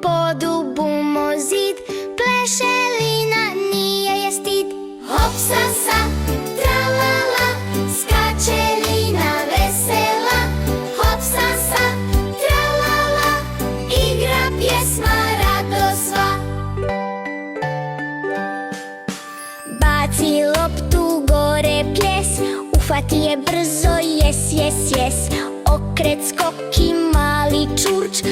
po dubumo zid, pleše lina, nije je stid. Hopsasa, tralala, skače lina vesela. Hopsasa, tralala, igra pjesma radosva. Baci loptu gore pljes, uhvati je brzo, jes, jes, jes. Okret, skok i mali čurč,